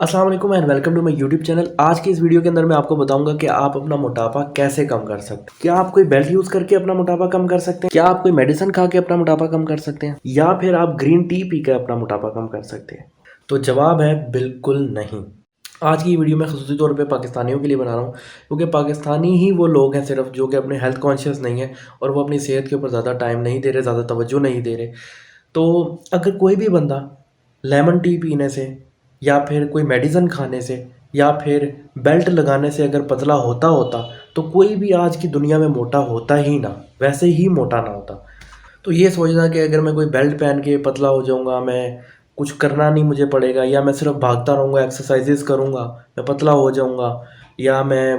अस्सलाम वालेकुम and welcome to my YouTube channel. आज की इस वीडियो के अंदर मैं आपको बताऊंगा कि आप अपना मोटापा कैसे कम कर सकते हैं। क्या आप कोई बेल्ट यूज करके अपना मोटापा कम कर सकते हैं? क्या आप कोई मेडिसिन खा के अपना मोटापा कम कर सकते हैं, या फिर आप ग्रीन टी पी के अपना मोटापा कम कर सकते हैं? तो जवाब है बिल्कुल नहीं। आज की वीडियो मैं ख़ुसूसी तौर पे पाकिस्तानियों के लिए बना रहा हूँ, क्योंकि पाकिस्तानी ही वो लोग हैं सिर्फ जो कि अपने हेल्थ कॉन्शियस नहीं है और वो अपनी सेहत के ऊपर ज़्यादा टाइम नहीं दे रहे, ज़्यादा तवज्जो नहीं दे रहे। तो अगर कोई भी बंदा लेमन टी पीने से या फिर कोई मेडिसिन खाने से या फिर बेल्ट लगाने से अगर पतला होता होता, तो कोई भी आज की दुनिया में मोटा होता ही ना, वैसे ही मोटा ना होता। तो ये सोचना कि अगर मैं कोई बेल्ट पहन के पतला हो जाऊंगा, मैं कुछ करना नहीं मुझे पड़ेगा, या मैं सिर्फ भागता रहूँगा, एक्सरसाइजेस करूँगा, मैं पतला हो जाऊँगा, या मैं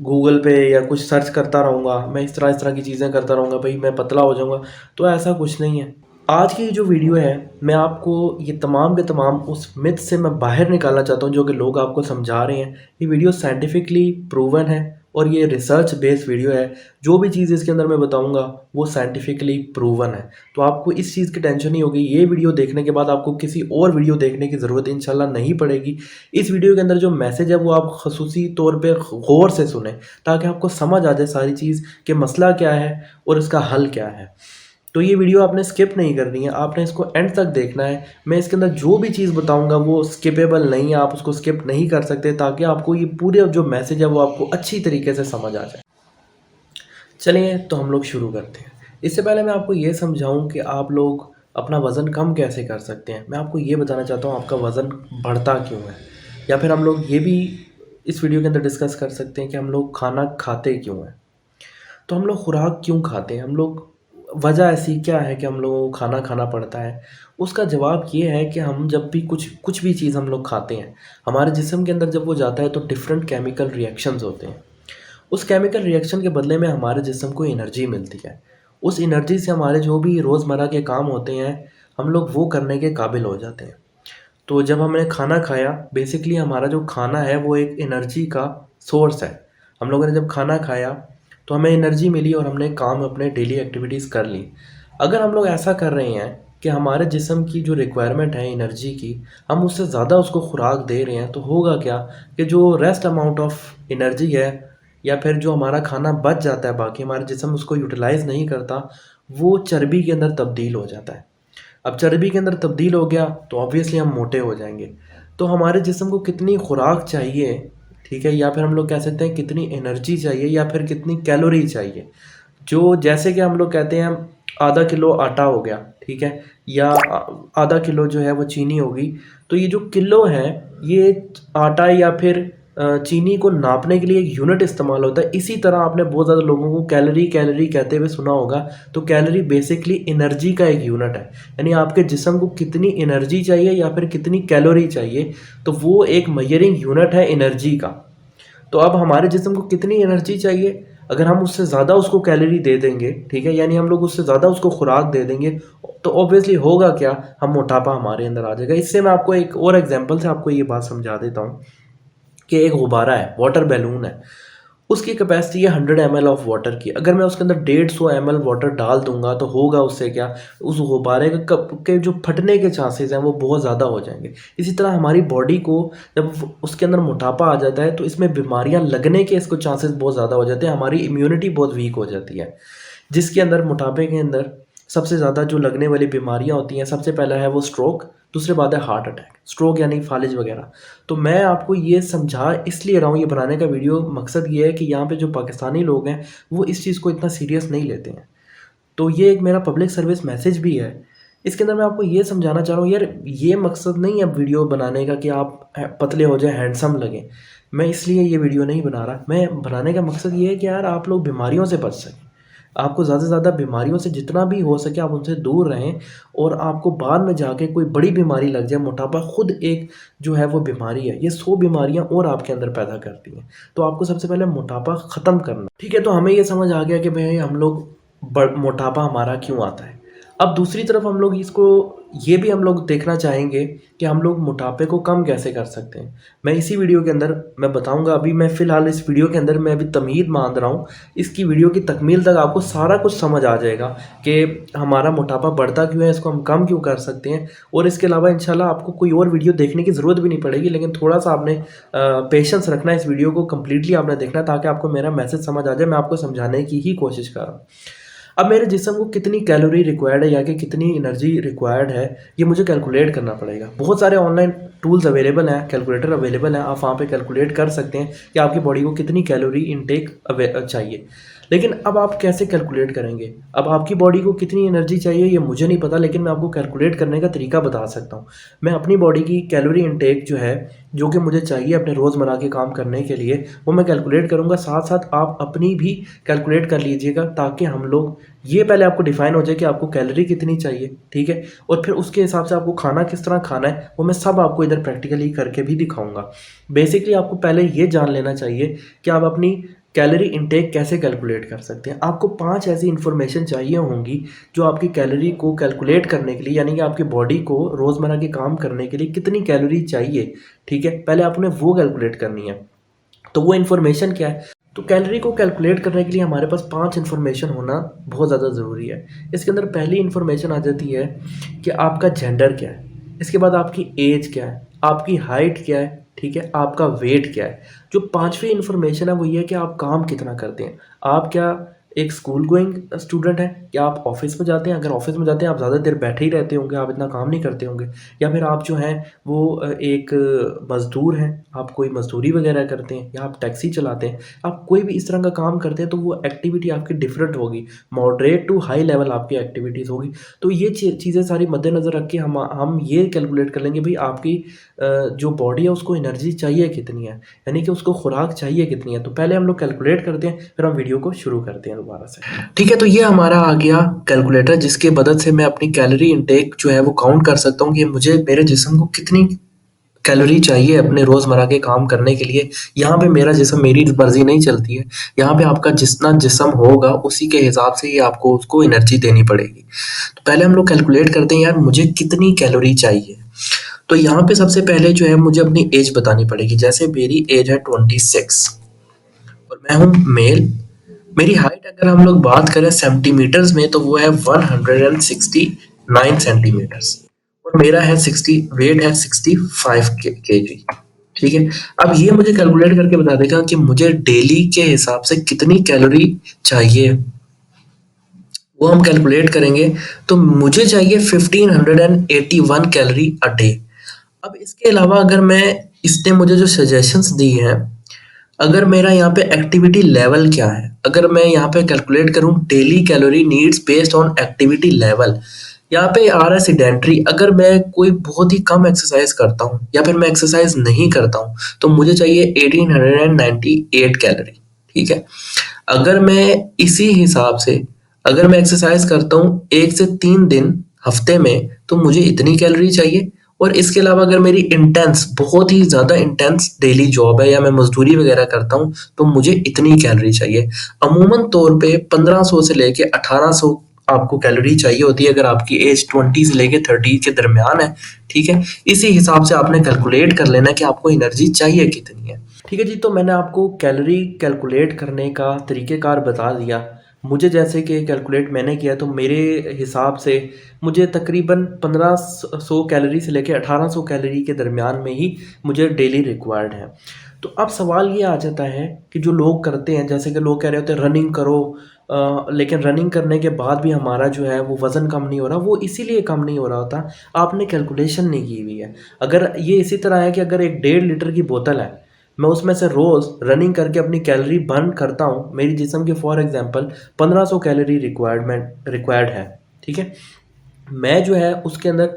गूगल पे या कुछ सर्च करता रहूँगा, मैं इस तरह की चीज़ें करता रहूँगा, भाई मैं पतला हो जाऊँगा। तो ऐसा कुछ नहीं है। आज की जो वीडियो है, मैं आपको ये तमाम के तमाम उस मिथ से मैं बाहर निकालना चाहता हूँ जो कि लोग आपको समझा रहे हैं। ये वीडियो साइंटिफिकली प्रूवन है और ये रिसर्च बेस्ड वीडियो है। जो भी चीज़ इसके अंदर मैं बताऊंगा वो साइंटिफिकली प्रूवन है। तो आपको इस चीज़ की टेंशन नहीं होगी। ये वीडियो देखने के बाद आपको किसी और वीडियो देखने की ज़रूरत इंशाल्लाह नहीं पड़ेगी। इस वीडियो के अंदर जो मैसेज है वो आप खसूसी तौर पे गौर से सुने, ताकि आपको समझ आ जाए सारी चीज़ कि मसला क्या है और इसका हल क्या है। तो ये वीडियो आपने स्किप नहीं करनी है, आपने इसको एंड तक देखना है। मैं इसके अंदर जो भी चीज़ बताऊंगा वो स्किपेबल नहीं है, आप उसको स्किप नहीं कर सकते, ताकि आपको ये पूरे जो मैसेज है वो आपको अच्छी तरीके से समझ आ जाए। चलिए तो हम लोग शुरू करते हैं। इससे पहले मैं आपको ये समझाऊं कि आप लोग अपना वज़न कम कैसे कर सकते हैं। मैं आपको ये बताना चाहता हूँ आपका वज़न बढ़ता क्यों है, या फिर हम लोग ये भी इस वीडियो के अंदर डिस्कस कर सकते हैं कि हम लोग खाना खाते क्यों हैं। तो हम लोग खुराक क्यों खाते हैं, हम लोग वजह ऐसी क्या है कि हम लोगों को खाना खाना पड़ता है। उसका जवाब ये है कि हम जब भी कुछ कुछ भी चीज़ हम लोग खाते हैं, हमारे जिस्म के अंदर जब वो जाता है तो डिफरेंट केमिकल रिएक्शंस होते हैं। उस केमिकल रिएक्शन के बदले में हमारे जिस्म को एनर्जी मिलती है। उस एनर्जी से हमारे जो भी रोज़मर्रा के काम होते हैं, हम लोग वो करने के काबिल हो जाते हैं। तो जब हमने खाना खाया, बेसिकली हमारा जो खाना है वो एक एनर्जी का सोर्स है। हम लोगों ने जब खाना खाया तो हमें एनर्जी मिली और हमने काम अपने डेली एक्टिविटीज़ कर ली। अगर हम लोग ऐसा कर रहे हैं कि हमारे जिस्म की जो रिक्वायरमेंट है एनर्जी की, हम उससे ज़्यादा उसको खुराक दे रहे हैं, तो होगा क्या कि जो रेस्ट अमाउंट ऑफ एनर्जी है, या फिर जो हमारा खाना बच जाता है बाकी, हमारे जिस्म उसको यूटिलाइज़ नहीं करता, वो चर्बी के अंदर तब्दील हो जाता है। अब चर्बी के अंदर तब्दील हो गया तो ऑब्वियसली हम मोटे हो जाएंगे। तो हमारे जिस्म को कितनी खुराक चाहिए, ठीक है, या फिर हम लोग कह सकते हैं कितनी एनर्जी चाहिए, या फिर कितनी कैलोरी चाहिए। जो जैसे कि हम लोग कहते हैं आधा किलो आटा हो गया, ठीक है, या आधा किलो जो है वो चीनी होगी। तो ये जो किलो है, ये आटा या फिर चीनी को नापने के लिए एक यूनिट इस्तेमाल होता है। इसी तरह आपने बहुत ज़्यादा लोगों को कैलोरी कैलोरी कहते हुए सुना होगा। तो कैलोरी बेसिकली एनर्जी का एक यूनिट है, यानी आपके जिस्म को कितनी एनर्जी चाहिए या फिर कितनी कैलोरी चाहिए, तो वो एक मेजरिंग यूनिट है एनर्जी का। तो अब हमारे जिस्म को कितनी एनर्जी चाहिए, अगर हम उससे ज़्यादा उसको कैलोरी दे देंगे, ठीक है, यानी हम लोग उससे ज़्यादा उसको खुराक दे देंगे, तो ऑब्वियसली होगा क्या, हम मोटापा हमारे अंदर आ जाएगा। इससे मैं आपको एक और एग्जांपल से आपको ये बात समझा देता हूँ कि एक गुब्बारा है, वाटर बैलून है, उसकी कैपेसिटी है 100 ml ऑफ वाटर की। अगर मैं उसके अंदर 150 ml वाटर डाल दूंगा तो होगा उससे क्या, उस गुब्बारे का कप के जो फटने के चांसेस हैं वो बहुत ज़्यादा हो जाएंगे। इसी तरह हमारी बॉडी को जब उसके अंदर मोटापा आ जाता है तो इसमें बीमारियां लगने के इसको चांसेस बहुत ज़्यादा हो जाते हैं। हमारी इम्यूनिटी बहुत वीक हो जाती है, जिसके अंदर मोटापे के अंदर सबसे ज़्यादा जो लगने वाली बीमारियां होती हैं, सबसे पहला है वो स्ट्रोक, दूसरे बाद है हार्ट अटैक। स्ट्रोक यानी फालिज वगैरह। तो मैं आपको ये समझा इसलिए रहा हूँ, ये बनाने का वीडियो मकसद ये है कि यहाँ पे जो पाकिस्तानी लोग हैं वो इस चीज़ को इतना सीरियस नहीं लेते हैं। तो ये एक मेरा पब्लिक सर्विस मैसेज भी है। इसके अंदर मैं आपको ये समझाना चाह रहा हूँ, यार ये मकसद नहीं है वीडियो बनाने का कि आप पतले हो जाए, हैंडसम लगें। मैं इसलिए ये वीडियो नहीं बना रहा। मैं बनाने का मकसद ये है कि यार आप लोग बीमारियों से बच सकें, आपको ज़्यादा से ज़्यादा बीमारियों से जितना भी हो सके आप उनसे दूर रहें, और आपको बाद में जाके कोई बड़ी बीमारी लग जाए। मोटापा खुद एक जो है वो बीमारी है, ये 100 बीमारियां और आपके अंदर पैदा करती हैं। तो आपको सबसे पहले मोटापा ख़त्म करना, ठीक है। तो हमें ये समझ आ गया कि भाई हम लोग मोटापा हमारा क्यों आता है। अब दूसरी तरफ हम लोग इसको ये भी हम लोग देखना चाहेंगे कि हम लोग मोटापे को कम कैसे कर सकते हैं। मैं इसी वीडियो के अंदर मैं बताऊंगा। अभी मैं फ़िलहाल इस वीडियो के अंदर मैं अभी तमहीद बांध रहा हूँ। इसकी वीडियो की तकमील तक आपको सारा कुछ समझ आ जाएगा कि हमारा मोटापा बढ़ता क्यों है, इसको हम कम क्यों कर सकते हैं। और इसके अलावा इंशाल्लाह आपको कोई और वीडियो देखने की ज़रूरत भी नहीं पड़ेगी, लेकिन थोड़ा सा आपने पेशेंस रखना है। इस वीडियो को कम्प्लीटली आपने देखना ताकि आपको मेरा मैसेज समझ आ जाए। मैं आपको समझाने की ही कोशिश कर रहा हूँ। अब मेरे जिस्म को कितनी कैलोरी रिक्वायर्ड है या कि कितनी एनर्जी रिक्वायर्ड है, ये मुझे कैलकुलेट करना पड़ेगा। बहुत सारे ऑनलाइन टूल्स अवेलेबल हैं, कैलकुलेटर अवेलेबल हैं, आप वहाँ पे कैलकुलेट कर सकते हैं कि आपकी बॉडी को कितनी कैलोरी इनटेक चाहिए। लेकिन अब आप कैसे कैलकुलेट करेंगे? अब आपकी बॉडी को कितनी एनर्जी चाहिए ये मुझे नहीं पता, लेकिन मैं आपको कैलकुलेट करने का तरीका बता सकता हूँ। मैं अपनी बॉडी की कैलोरी इनटेक जो है, जो कि मुझे चाहिए अपने रोज़मर्रा के काम करने के लिए, वो मैं कैलकुलेट करूँगा। साथ साथ आप अपनी भी कैलकुलेट कर लीजिएगा ताकि हम लोग ये पहले आपको डिफाइन हो जाए कि आपको कैलोरी कितनी चाहिए, ठीक है। और फिर उसके हिसाब से आपको खाना किस तरह खाना है वो मैं सब आपको इधर प्रैक्टिकली करके भी दिखाऊंगा। बेसिकली आपको पहले ये जान लेना चाहिए कि आप अपनी कैलोरी इनटेक कैसे कैलकुलेट कर सकते हैं। आपको 5 ऐसी इन्फॉर्मेशन चाहिए होंगी जो आपकी कैलोरी को कैलकुलेट करने के लिए, यानी कि आपकी बॉडी को रोज़मर्रा के काम करने के लिए कितनी कैलोरी चाहिए, ठीक है, पहले आपने वो कैलकुलेट करनी है। तो वो इन्फॉर्मेशन क्या है? तो कैलोरी को कैलकुलेट करने के लिए हमारे पास 5 इन्फॉर्मेशन होना बहुत ज़्यादा ज़रूरी है। इसके अंदर पहली इन्फॉर्मेशन आ जाती है कि आपका जेंडर क्या है, इसके बाद आपकी एज क्या है, आपकी हाइट क्या है, ठीक है, आपका वेट क्या है। जो पांचवी इन्फॉर्मेशन है वो ये है कि आप काम कितना करते हैं। आप क्या एक स्कूल गोइंग स्टूडेंट हैं, या आप ऑफिस में जाते हैं? अगर ऑफिस में जाते हैं आप ज़्यादा देर बैठे ही रहते होंगे, आप इतना काम नहीं करते होंगे। या फिर आप जो हैं वो एक मज़दूर हैं, आप कोई मज़दूरी वगैरह करते हैं, या आप टैक्सी चलाते हैं, आप कोई भी इस तरह का काम करते हैं, तो वो एक्टिविटी आपकी डिफरेंट होगी। मॉडरेट टू हाई लेवल आपकी एक्टिविटीज़ होगी। तो ये चीज़ें सारी मद्देनज़र रख के हम ये कैलकुलेट कर लेंगे भाई आपकी जो बॉडी है उसको एनर्जी चाहिए कितनी है, यानी कि उसको खुराक चाहिए कितनी है। तो पहले हम लोग कैलकुलेट करते हैं, फिर हम वीडियो को शुरू करते हैं दोबारा से। ठीक है, तो ये हमारा आ गया कैलकुलेटर, जिसके मदद से मैं अपनी कैलोरी इनटेक जो है वो काउंट कर सकता हूँ कि मुझे मेरे जिस्म को कितनी कैलोरी चाहिए अपने रोज़मर्रा के काम करने के लिए। यहाँ पे मेरा जिस्म मेरी मर्जी नहीं चलती है, यहाँ पे आपका जितना जिस्म होगा उसी के हिसाब से ही आपको उसको एनर्जी देनी पड़ेगी। तो पहले हम लोग कैलकुलेट करते हैं यार मुझे कितनी कैलोरी चाहिए। तो यहाँ पे सबसे पहले जो है मुझे अपनी एज बतानी पड़ेगी। जैसे मेरी एज है 26 और मैं हूँ मेल। मेरी हाइट अगर हम लोग बात करें सेंटीमीटर्स में तो वो है 169 सेंटीमीटर्स, और मेरा है 60, वेट है 65 केजी, ठीक है। अब ये मुझे कैलकुलेट करके बता देगा कि मुझे डेली के हिसाब से कितनी कैलोरी चाहिए। वो हम कैलकुलेट करेंगे तो मुझे चाहिए 1581 कैलोरी अ डे। अब इसके अलावा अगर मैं, इसने मुझे जो सजेशंस दी हैं, अगर मेरा यहाँ पे एक्टिविटी लेवल क्या है, अगर मैं यहाँ पे कैलकुलेट करूँ daily calorie needs based on activity level, यहाँ पे आ रहा है सेडेंट्री। अगर मैं कोई बहुत ही कम एक्सरसाइज करता हूँ या फिर मैं एक्सरसाइज नहीं करता हूँ तो मुझे चाहिए 1898 कैलोरी, ठीक है। अगर मैं इसी हिसाब से, अगर मैं एक्सरसाइज करता हूँ 1 से 3 दिन हफ्ते में तो मुझे इतनी कैलोरी चाहिए। और इसके अलावा अगर मेरी इंटेंस, बहुत ही ज़्यादा इंटेंस डेली जॉब है या मैं मजदूरी वगैरह करता हूँ तो मुझे इतनी कैलोरी चाहिए। अमूमन तौर पे 1500 से लेके 1800 आपको कैलोरी चाहिए होती है अगर आपकी एज 20 से लेके 30 के दरमियान है, ठीक है। इसी हिसाब से आपने कैलकुलेट कर लेना कि आपको एनर्जी चाहिए कितनी है, ठीक है जी। तो मैंने आपको कैलोरी कैलकुलेट करने का तरीक़ेकार बता दिया। मुझे जैसे कि कैलकुलेट मैंने किया तो मेरे हिसाब से मुझे तकरीबन 1500 कैलोरी से लेके 1800 कैलोरी के दरमियान में ही मुझे डेली रिक्वायर्ड है। तो अब सवाल ये आ जाता है कि जो लोग करते हैं, जैसे कि लोग कह रहे होते हैं रनिंग करो, लेकिन रनिंग करने के बाद भी हमारा जो है वो वज़न कम नहीं हो रहा। वो इसीलिए कम नहीं हो रहा होता, आपने कैलकुलेशन नहीं की हुई है। अगर ये इसी तरह है कि अगर एक 1.5 लीटर की बोतल है, मैं उसमें से रोज़ रनिंग करके अपनी कैलोरी बर्न करता हूँ, मेरी जिस्म की फॉर एग्जांपल 1500 कैलोरी रिक्वायर्ड है, ठीक है। मैं जो है उसके अंदर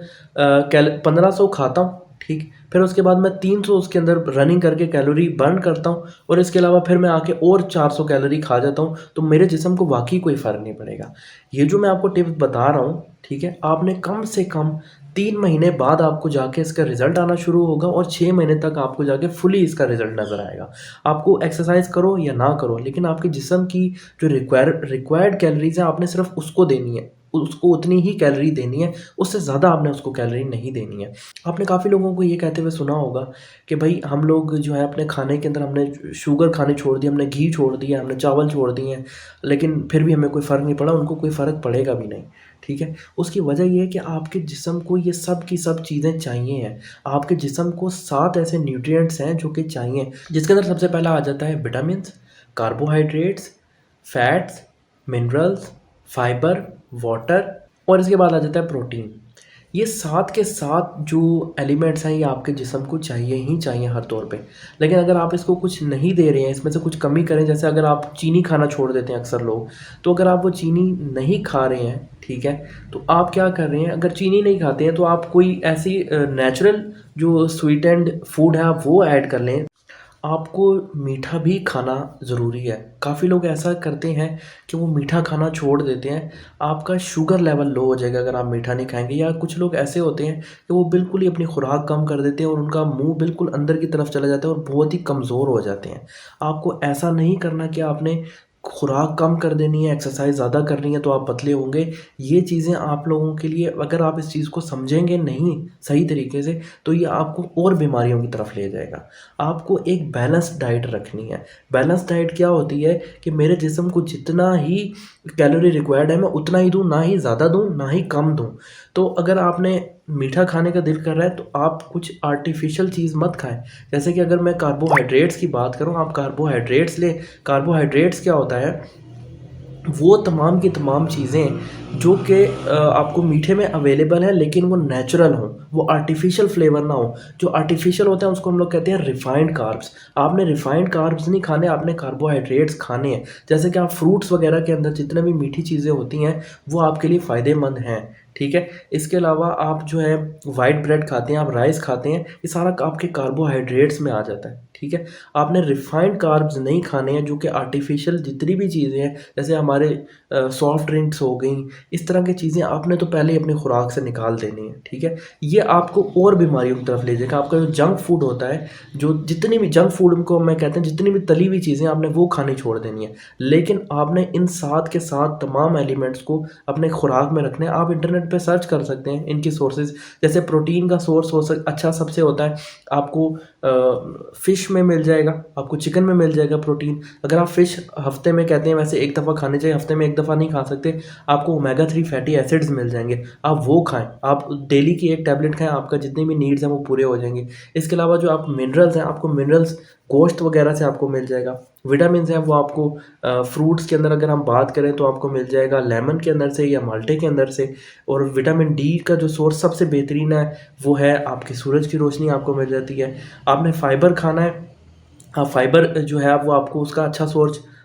1500 खाता हूँ, ठीक। फिर उसके बाद मैं 300 उसके अंदर रनिंग करके कैलोरी बर्न करता हूँ, और इसके अलावा फिर मैं आके और 400 कैलोरी खा जाता हूँ, तो मेरे जिस्म को वाकई कोई फ़र्क नहीं पड़ेगा। ये जो मैं आपको टिप्स बता रहा हूँ, ठीक है, आपने कम से कम 3 महीने बाद आपको जाके इसका रिज़ल्ट आना शुरू होगा, और 6 महीने तक आपको जाके फुली इसका रिज़ल्ट नज़र आएगा। आपको एक्सरसाइज करो या ना करो, लेकिन आपके जिस्म की जो रिक्वायर्ड कैलोरीज हैं आपने सिर्फ उसको देनी है, उसको उतनी ही कैलोरी देनी है, उससे ज़्यादा आपने उसको कैलोरी नहीं देनी है। आपने काफ़ी लोगों को ये कहते हुए सुना होगा कि भाई हम लोग जो है अपने खाने के अंदर हमने शुगर खानी छोड़ दी, हमने घी छोड़ दिया, हमने चावल छोड़ दिए हैं, लेकिन फिर भी हमें कोई फ़र्क नहीं पड़ा, उनको कोई फ़र्क पड़ेगा भी नहीं, ठीक है? उसकी वजह ये है कि आपके जिस्म को ये सब की सब चीज़ें चाहिए हैं। आपके जिस्म को 7 ऐसे न्यूट्रिएंट्स हैं जो कि चाहिए, जिसके अंदर सबसे पहला आ जाता है vitamins, carbohydrates, fats, minerals, fibre, water और इसके बाद आ जाता है प्रोटीन। ये 7 के 7 जो एलिमेंट्स हैं ये आपके जिस्म को चाहिए ही चाहिए हर तौर पे। लेकिन अगर आप इसको कुछ नहीं दे रहे हैं, इसमें से कुछ कमी करें, जैसे अगर आप चीनी खाना छोड़ देते हैं अक्सर लोग, तो अगर आप वो चीनी नहीं खा रहे हैं, ठीक है, तो आप क्या कर रहे हैं, अगर चीनी नहीं खाते हैं तो आप कोई ऐसी नेचुरल जो स्वीटेंड फूड है आप वो ऐड कर लें। आपको मीठा भी खाना ज़रूरी है। काफ़ी लोग ऐसा करते हैं कि वो मीठा खाना छोड़ देते हैं, आपका शुगर लेवल लो हो जाएगा अगर आप मीठा नहीं खाएँगे। या कुछ लोग ऐसे होते हैं कि वो बिल्कुल ही अपनी खुराक कम कर देते हैं और उनका मुँह बिल्कुल अंदर की तरफ चला जाता है और बहुत ही कमज़ोर हो जाते हैं। आपको ऐसा नहीं करना कि आपने खुराक कम कर देनी है, एक्सरसाइज़ ज़्यादा करनी है तो आप पतले होंगे। ये चीज़ें आप लोगों के लिए, अगर आप इस चीज़ को समझेंगे नहीं सही तरीके से, तो ये आपको और बीमारियों की तरफ ले जाएगा। आपको एक बैलेंस्ड डाइट रखनी है। बैलेंस्ड डाइट क्या होती है कि मेरे जिस्म को जितना ही कैलोरी रिक्वायर्ड है मैं उतना ही दूँ, ना ही ज़्यादा दूँ, ना ही कम दूँ। तो अगर आपने मीठा खाने का दिल कर रहा है तो आप कुछ आर्टिफ़िशियल चीज़ मत खाएँ। जैसे कि अगर मैं कार्बोहाइड्रेट्स की बात करूँ, आप कार्बोहाइड्रेट्स लें। कार्बोहाइड्रेट्स क्या होता है, वो तमाम की तमाम चीज़ें जो कि आपको मीठे में अवेलेबल है लेकिन वो नेचुरल हों, वो आर्टिफ़िशियल फ्लेवर ना हो। जो आर्टिफ़िशियल होता है उसको हम लोग कहते हैं रिफ़ाइंड कार्ब्स। आपने रिफ़ाइंड कार्ब्स नहीं खाने, आपने कार्बोहाइड्रेट्स खाने हैं। जैसे कि आप फ्रूट्स वगैरह के अंदर जितने भी मीठी चीज़ें होती हैं वो आपके लिए फ़ायदेमंद हैं, ठीक है? इसके अलावा आप जो है व्हाइट ब्रेड खाते हैं, आप राइस खाते हैं, ये सारा आपके कार्बोहाइड्रेट्स में आ जाता है, ठीक है? आपने रिफ़ाइंड कार्ब्स नहीं खाने हैं जो कि आर्टिफ़िशियल जितनी भी चीज़ें हैं, जैसे हमारे सॉफ्ट ड्रिंक्स हो गई, इस तरह की चीज़ें आपने तो पहले ही अपनी खुराक से निकाल देनी है, ठीक है? ये आपको और बीमारियों की तरफ ले जाएगा। आपका जो जंक फूड होता है, जो जितनी भी जंक फूड को मैं कहते हैं, जितनी भी तली हुई चीज़ें आपने वो खानी छोड़ देनी है। लेकिन आपने इन 7 के 7 तमाम एलिमेंट्स को अपने खुराक में रखना है। आप इंटरनेट पे सर्च कर सकते हैं इनकी सोर्सेज़। जैसे प्रोटीन का सोर्स अच्छा सबसे होता है, आपको फ़िश में मिल जाएगा, आपको चिकन में मिल जाएगा प्रोटीन। अगर आप फ़िश हफ़्ते में कहते हैं वैसे 1 दफ़ा खानी चाहिए, हफ़्ते में 1 दफ़ा नहीं खा सकते, आपको ओमेगा 3 फैटी एसिड्स मिल जाएँगे, आप वो खाएँ। आप डेली की 1 टैबलेट खाएँ, आपका जितनी भी नीड्स हैं वो पूरे हो जाएँगे। इसके अलावा जो आप मिनरल्स हैं, आपको मिनरल्स गोश्त वगैरह से आपको मिल जाएगा। विटामिन्स हैं वो आपको फ्रूट्स के अंदर अगर हम बात करें तो आपको मिल जाएगा लेमन के अंदर से या माल्टे के अंदर से। और विटामिन डी का जो सोर्स सबसे बेहतरीन है वो है आपकी सूरज की रोशनी आपको मिल जाती है। आपने फाइबर खाना है, हाँ, फाइबर जो है वो आपको उसका अच्छा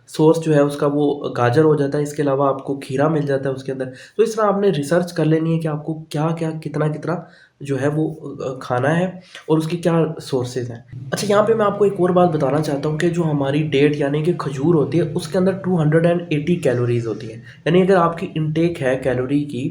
सोर्स जो है उसका वो गाजर हो जाता है। इसके अलावा आपको खीरा मिल जाता है उसके अंदर। तो इस तरह आपने रिसर्च कर लेनी है कि आपको क्या-क्या, कितना-कितना जो है वो खाना है और उसके क्या सोर्सेज़ हैं। अच्छा, यहाँ पे मैं आपको एक और बात बताना चाहता हूँ कि जो हमारी डेट यानी कि खजूर होती है उसके अंदर 280 कैलोरीज़ होती है। यानी अगर आपकी इनटेक है कैलोरी की,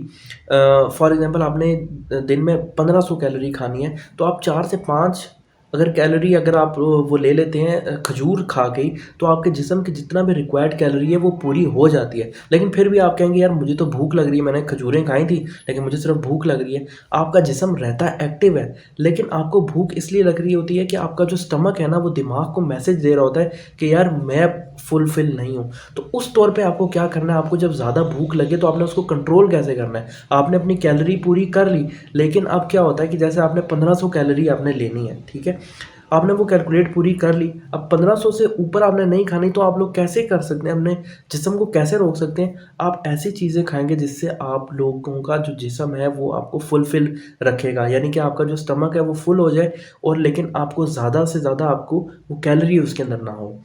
फॉर एग्ज़ाम्पल आपने दिन में 1500 कैलोरी खानी है, तो आप 4 से 5 अगर कैलोरी अगर आप वो ले लेते हैं खजूर खा के ही, तो आपके जिस्म की जितना भी रिक्वायर्ड कैलोरी है वो पूरी हो जाती है। लेकिन फिर भी आप कहेंगे यार मुझे तो भूख लग रही है, मैंने खजूरें खाई थी लेकिन मुझे सिर्फ भूख लग रही है। आपका जिस्म रहता है एक्टिव है, लेकिन आपको भूख इसलिए लग रही होती है कि आपका जो स्टमक है ना वो दिमाग को मैसेज दे रहा होता है कि यार मैं फुलफिल नहीं हूँ। तो उस तौर पे आपको क्या करना है, आपको जब ज़्यादा भूख लगे तो आपने उसको कंट्रोल कैसे करना है। आपने अपनी कैलोरी पूरी कर ली, लेकिन अब क्या होता है कि जैसे आपने 1500 कैलोरी आपने लेनी है, ठीक है, आपने वो कैलकुलेट पूरी कर ली, अब 1500 से ऊपर आपने नहीं खानी, तो आप लोग कैसे कर सकते हैं, अपने जिस्म को कैसे रोक सकते हैं। आप ऐसी चीज़ें खाएंगे जिससे आप लोगों का जो जिस्म है वो आपको फुलफिल रखेगा, यानी कि आपका जो स्टमक है वो फुल हो जाए और लेकिन आपको ज़्यादा से ज़्यादा आपको वो कैलोरी उसके अंदर ना हो।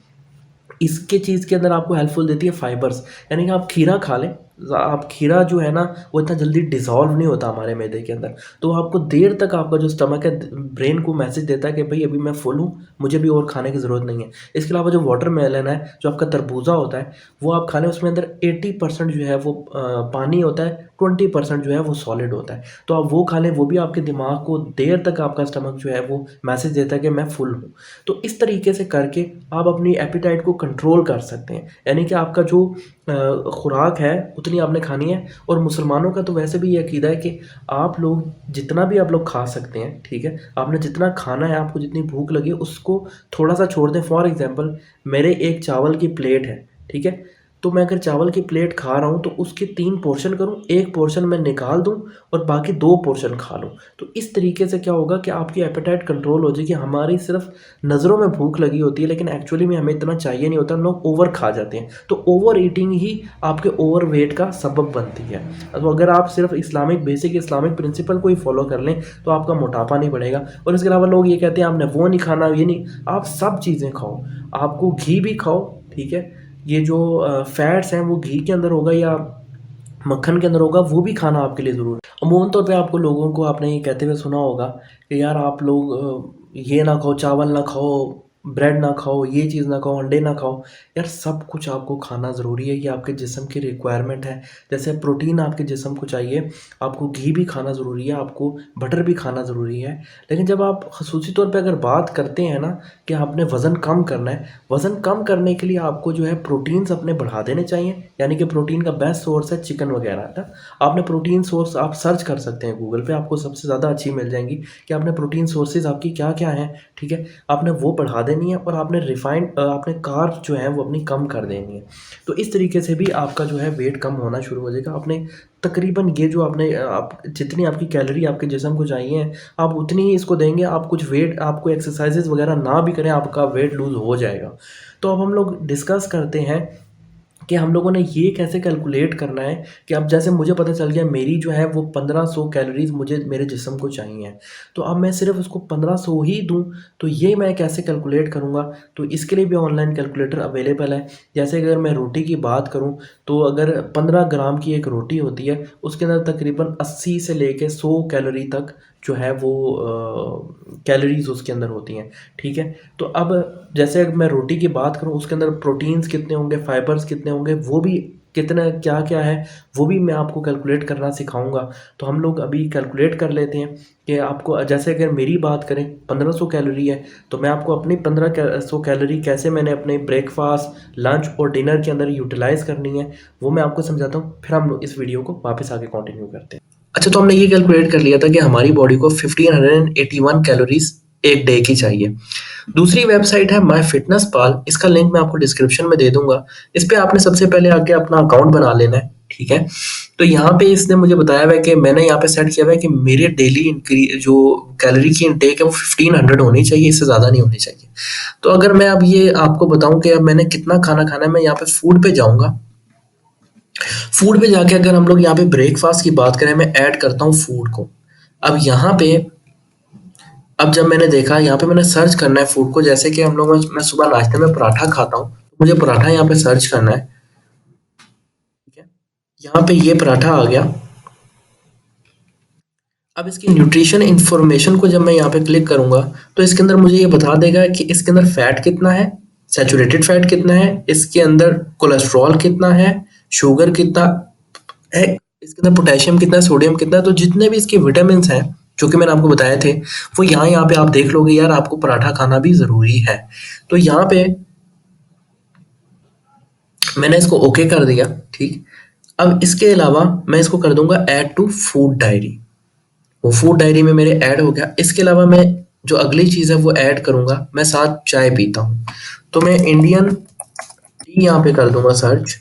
इसके चीज़ के अंदर आपको हेल्पफुल देती है फाइबर्स, यानी कि आप खीरा खा लें। आप खीरा जो है ना वो इतना जल्दी डिसॉल्व नहीं होता हमारे मैदे के अंदर, तो आपको देर तक आपका जो स्टमक है ब्रेन को मैसेज देता है कि भाई अभी मैं फुल हूँ, मुझे भी और खाने की ज़रूरत नहीं है। इसके अलावा जो वाटरमेलन है, जो आपका तरबूजा होता है, वो आप खा लें, उसमें अंदर 80% जो है वो पानी होता है, 20% जो है वो सॉलिड होता है। तो आप वो खा लें, वो भी आपके दिमाग को देर तक आपका स्टमक जो है वो मैसेज देता है कि मैं फुल हूँ। तो इस तरीके से करके आप अपनी एपेटाइट को कंट्रोल कर सकते हैं, यानी कि आपका जो खुराक है उतनी आपने खानी है। और मुसलमानों का तो वैसे भी ये अकीदा है कि आप लोग जितना भी आप लोग खा सकते हैं, ठीक है, आपने जितना खाना है, आपको जितनी भूख लगी है उसको थोड़ा सा छोड़ दें। फॉर एग्जांपल मेरे एक चावल की प्लेट है, ठीक है, तो मैं अगर चावल की प्लेट खा रहा हूँ तो उसके 3 पोर्शन करूँ, 1 पोर्शन मैं निकाल दूँ और बाकी 2 पोर्शन खा लूँ। तो इस तरीके से क्या होगा कि आपकी एपेटाइट कंट्रोल हो जाएगी। हमारी सिर्फ नज़रों में भूख लगी होती है लेकिन एक्चुअली में हमें इतना चाहिए नहीं होता, हम लोग ओवर खा जाते हैं। तो ओवर ईटिंग ही आपके ओवर वेट का सबब बनती है। तो अगर आप सिर्फ बेसिक इस्लामिक प्रिंसिपल को ही फॉलो कर लें तो आपका मोटापा नहीं बढ़ेगा। और इसके अलावा लोग ये कहते हैं आपने वो नहीं खाना, ये नहीं, आप सब चीज़ें खाओ, आपको घी भी खाओ, ठीक है, ये जो फैट्स हैं वो घी के अंदर होगा या मक्खन के अंदर होगा, वो भी खाना आपके लिए ज़रूरी है। अमूमन तौर पे आपको लोगों को आपने ये कहते हुए सुना होगा कि यार आप लोग ये ना खाओ, चावल ना खाओ, ब्रेड ना खाओ, ये चीज़ ना खाओ, अंडे ना खाओ। यार सब कुछ आपको खाना ज़रूरी है, ये आपके जिस्म की रिक्वायरमेंट है। जैसे प्रोटीन आपके जिस्म को चाहिए, आपको घी भी खाना ज़रूरी है, आपको बटर भी खाना ज़रूरी है। लेकिन जब आप ख़ुसूसी तौर पे अगर बात करते हैं ना कि आपने वज़न कम करना है, वज़न कम करने के लिए आपको जो है प्रोटीन्स अपने बढ़ा देने चाहिए। यानी कि प्रोटीन का बेस्ट सोर्स है चिकन वगैरह था। आपने प्रोटीन सोर्स आप सर्च कर सकते हैं गूगल पे, आपको सबसे ज़्यादा अच्छी मिल जाएंगी कि आपने प्रोटीन सोर्सेज आपकी क्या क्या हैं, ठीक है, आपने वो बढ़ा देनी है। और आपने आपने कार्ब जो है वो अपनी कम कर देनी है। तो इस तरीके से भी आपका जो है वेट कम होना शुरू हो जाएगा। आपने तकरीबन ये जो आपने आप जितनी आपकी कैलोरी आपके जिस्म को चाहिए आप उतनी ही इसको देंगे। आप कुछ वेट, आपको एक्सरसाइजेज वगैरह ना भी करें, आपका वेट लूज़ हो जाएगा। तो अब हम लोग डिस्कस करते हैं कि हम लोगों ने ये कैसे कैलकुलेट करना है कि अब जैसे मुझे पता चल गया मेरी जो है वो 1500 कैलोरीज मुझे मेरे जिस्म को चाहिए, तो अब मैं सिर्फ उसको 1500 ही दूं, तो ये मैं कैसे कैलकुलेट करूंगा? तो इसके लिए भी ऑनलाइन कैलकुलेटर अवेलेबल है। जैसे अगर मैं रोटी की बात करूं तो अगर 15 ग्राम की एक रोटी होती है उसके अंदर तकरीबन 80 से लेके 100 कैलोरी तक जो है वो कैलोरीज उसके अंदर होती हैं, ठीक है। तो अब जैसे अगर मैं रोटी की बात करूं उसके अंदर प्रोटीन्स कितने होंगे, फाइबर्स कितने होंगे, वो भी कितना क्या क्या है वो भी मैं आपको कैलकुलेट करना सिखाऊंगा। तो हम लोग अभी कैलकुलेट कर लेते हैं कि आपको, जैसे अगर मेरी बात करें 1500 कैलोरी है तो मैं आपको अपनी 1500 कैलोरी कैसे मैंने अपने ब्रेकफास्ट, लंच और डिनर के अंदर यूटिलाइज़ करनी है वो मैं आपको समझाता हूँ। फिर हम लोग इस वीडियो को वापस आगे कंटिन्यू करते हैं। अच्छा, तो हमने ये कैलकुलेट कर लिया था कि हमारी बॉडी को 1581 कैलोरीज एक डे की चाहिए। दूसरी वेबसाइट है माई फिटनेस पाल, इसका लिंक मैं आपको डिस्क्रिप्शन में दे दूंगा। इस पे आपने सबसे पहले आके अपना अकाउंट बना लेना है, ठीक है। तो यहाँ पे इसने मुझे बताया हुआ है कि मैंने यहाँ पे सेट किया हुआ है कि मेरे डेली जो कैलोरी की इनटेक है वो 1500 होनी चाहिए, इससे ज़्यादा नहीं होनी चाहिए। तो अगर मैं अब ये आपको बताऊं कि अब मैंने कितना खाना खाना है, मैं यहाँ पे फूड पे जाऊँगा। फूड पे जाके अगर हम लोग यहाँ पे ब्रेकफास्ट की बात करें, मैं ऐड करता हूँ फूड को। अब यहाँ पे, अब जब मैंने देखा यहाँ पे मैंने सर्च करना है फूड को, जैसे कि हम लोग, मैं सुबह नाश्ते में पराठा खाता हूँ, मुझे पराठा यहाँ पे सर्च करना है, ठीक है। यहाँ पे ये पराठा आ गया। अब इसकी न्यूट्रिशन इंफॉर्मेशन को जब मैं यहाँ पे क्लिक करूंगा तो इसके अंदर मुझे ये बता देगा कि इसके अंदर फैट कितना है, सैचुरेटेड फैट कितना है, इसके अंदर कोलेस्ट्रॉल कितना है, शुगर कितना है, इसके अंदर पोटेशियम कितना है, सोडियम कितना है। तो जितने भी इसके विटामिन हैं जो कि मैंने आपको बताए थे वो यहाँ पे आप देख लोगे। यार आपको पराठा खाना भी जरूरी है। तो यहाँ पे मैंने इसको ओके कर दिया, ठीक। अब इसके अलावा मैं इसको कर दूंगा ऐड टू फूड डायरी। वो फूड डायरी में मेरे ऐड हो गया। इसके अलावा मैं जो अगली चीज़ है वो ऐड करूंगा, मैं साथ चाय पीता हूँ, तो मैं इंडियन टी यहाँ पे कर दूंगा सर्च।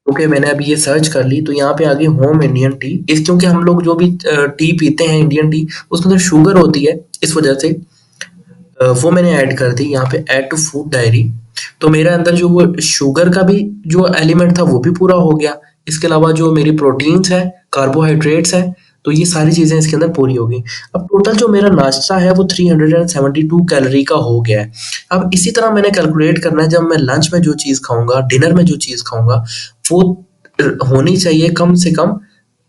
ओके, मैंने अभी ये सर्च कर ली तो यहाँ पे आ गई होम इंडियन टी। इस क्योंकि हम लोग जो भी टी पीते हैं इंडियन टी उसके अंदर शुगर होती है, इस वजह से वो मैंने ऐड कर दी यहाँ पे ऐड टू फूड डायरी। तो मेरे अंदर जो वो शुगर का भी जो एलिमेंट था वो भी पूरा हो गया। इसके अलावा जो मेरी प्रोटीन्स है, कार्बोहाइड्रेट्स है, तो ये सारी चीज़ें इसके अंदर पूरी हो गई। अब टोटल जो मेरा नाश्ता है वो 372 कैलोरी का हो गया है। अब इसी तरह मैंने कैलकुलेट करना है, जब मैं लंच में जो चीज़ खाऊंगा, डिनर में जो चीज़ खाऊंगा, वो होनी चाहिए कम से कम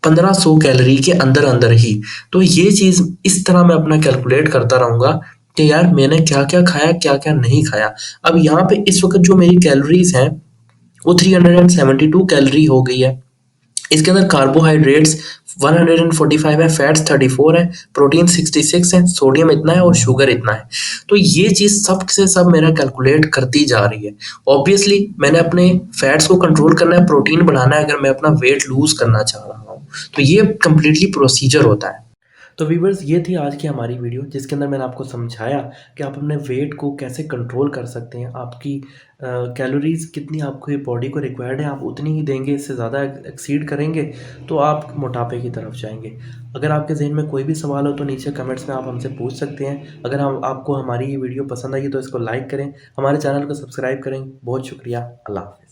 1500 कैलोरी के अंदर अंदर ही। तो ये चीज़ इस तरह मैं अपना कैलकुलेट करता रहूंगा कि यार मैंने क्या क्या खाया, क्या क्या नहीं खाया। अब यहाँ पे इस वक्त जो मेरी कैलोरीज हैं वो 372 कैलोरी हो गई है। इसके अंदर कार्बोहाइड्रेट्स 145 है, फैट्स 34 है, प्रोटीन 66 है, सोडियम इतना है और शुगर इतना है। तो ये चीज़ सब से सब मेरा कैलकुलेट करती जा रही है। ऑब्वियसली मैंने अपने फैट्स को कंट्रोल करना है, प्रोटीन बढ़ाना है अगर मैं अपना वेट लूज करना चाह रहा हूँ। तो ये कंप्लीटली प्रोसीजर होता है। तो व्यूवर्स, ये थी आज की हमारी वीडियो जिसके अंदर मैंने आपको समझाया कि आप अपने वेट को कैसे कंट्रोल कर सकते हैं। आपकी कैलोरीज़ कितनी आपकी बॉडी को रिक्वायर्ड है, आप उतनी ही देंगे। इससे ज़्यादा एक्सीड करेंगे तो आप मोटापे की तरफ जाएंगे। अगर आपके जहन में कोई भी सवाल हो तो नीचे कमेंट्स में आप हमसे पूछ सकते हैं। अगर हम आपको हमारी ये वीडियो पसंद आई तो इसको लाइक करें, हमारे चैनल को सब्सक्राइब करें। बहुत शुक्रिया। अल्लाह हाफ़िज़।